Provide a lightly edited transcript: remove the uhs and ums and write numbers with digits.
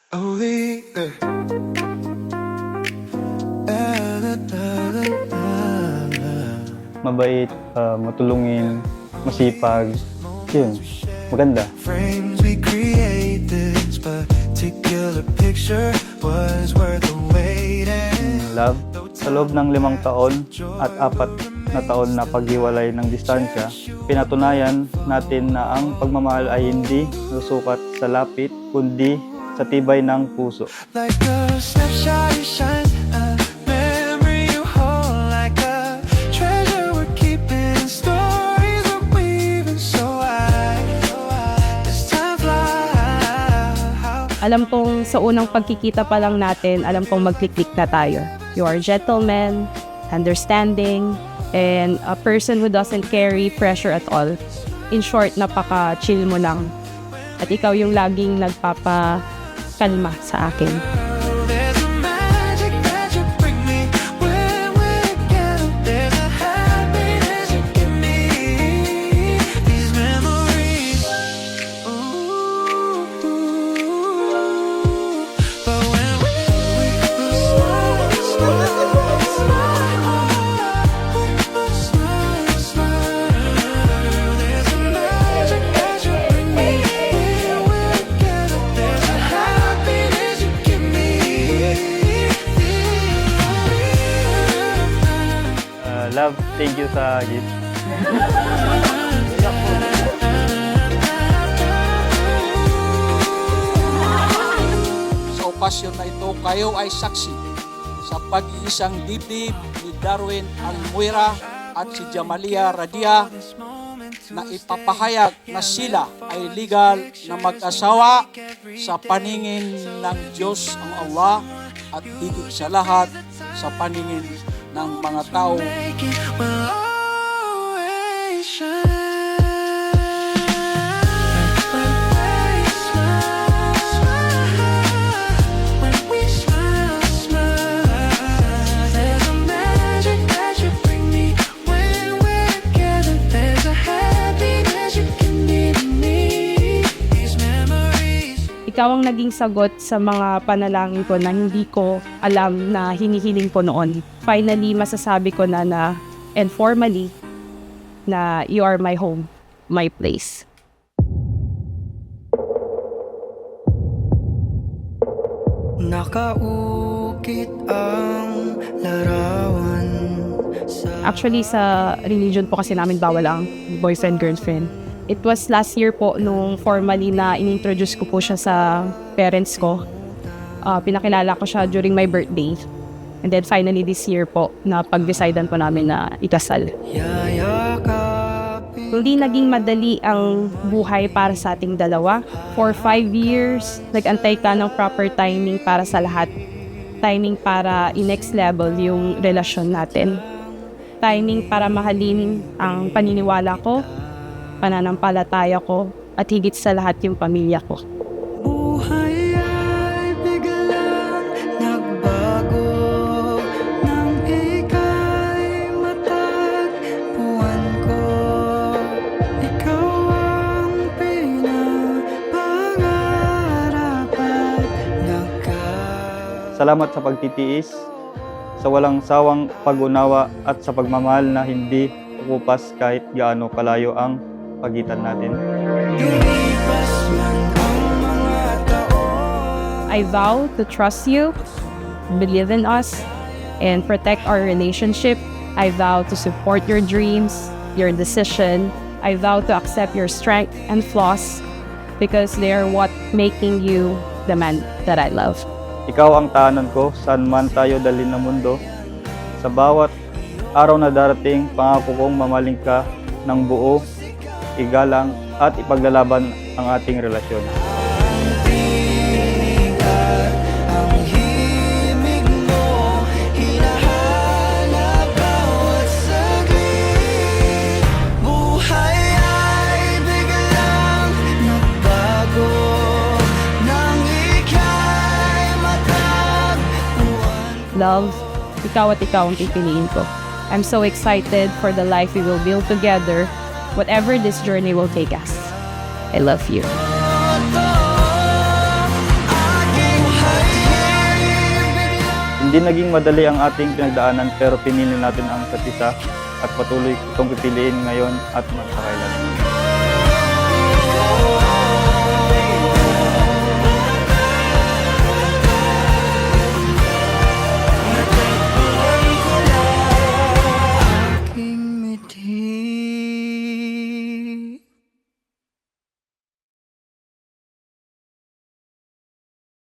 Only, Mabait, matulungin, masipag. Yun, maganda. frames we create, this particular picture was worth the wait. Love, sa loob ng 5 taon at 4 na taon na paghiwalay ng distansya, pinatunayan natin na ang pagmamahal ay hindi susukat sa lapit, kundi sa tibay ng puso. Like a snapshot you shine, a memory you hold, like a treasure we're keeping, stories we're weaving so wide. As time flies. Alam kong sa unang pagkikita pa lang natin, alam kong magklik-klik na tayo. You are a gentleman, understanding, and a person who doesn't carry pressure at all. In short, napaka-chill mo lang. At ikaw yung laging nagpapakalma sa akin. There's a magic that you bring me when we're together. There's a happiness you give me. These memories, ooh. But when we smile, there's a magic that you bring me when we're together. There's a happiness you give me. Love, thank you sa gift. Sa okasyon na ito, kayo ay saksi sa pag-iisang dibdib ni Darwin Almuira at si Jamalia Radia na ipapahayag na sila ay legal na mag-asawa sa paningin ng Diyos ang Allah at higit sa lahat sa paningin ng mga tao. Will always shine. When we smile, there's a magic that you bring me when we're together. There's a happiness you can give me. These memories. Ikaw ang naging sagot sa mga panalangin ko na hindi ko alam na hinihiling ko noon. Finally, masasabi ko na and formally, na you are my home, my place. Nakaukit ang larawan sa Actually, sa religion po kasi namin bawal ang boyfriend-girlfriend. It was last year po nung formally na inintroduce ko po siya sa parents ko. Pinakilala ko siya during my birthday. And then finally this year po, na pag-decidean po namin na ikasal. yayakapin. Hindi naging madali ang buhay para sa ating dalawa. For 5 years, nag-antay ka ng proper timing para sa lahat. Timing para i-next level yung relasyon natin. Timing para mahalin ang paniniwala ko, pananampalataya ko, at higit sa lahat yung pamilya ko. Buhay ay biglang nagbago nang ika'y matagpuan ko. Ikaw ang pinapangarap at Salamat sa pagtitiis, sa walang sawang pag-unawa at sa pagmamahal na hindi kukupas kahit gaano kalayo ang pagitan natin. Lumipas man ang mga taon. I vow to trust you, believe in us, and protect our relationship. I vow to support your dreams, your decision. I vow to accept your strength and flaws because they are what making you the man that I love. Ikaw ang tahanan ko saan man tayo dalhin ng mundo. Sa bawat araw na darating, pangako kong mamaling ka ng buo, igalang at ipaglalaban ang ating relasyon. Ang tinig at ang himig mo, hinahanap bawat saglit. Buhay ay biglang nagbago nang ika'y matagpuan. Love, ikaw at ikaw ang pipiliin ko. I'm so excited for the life we will build together, whatever this journey will take us. I love you. Aking Hindi naging madali ang ating pinagdaanan pero pinili natin ang isa't isa at patuloy itong pipiliin ngayon at magpakailan.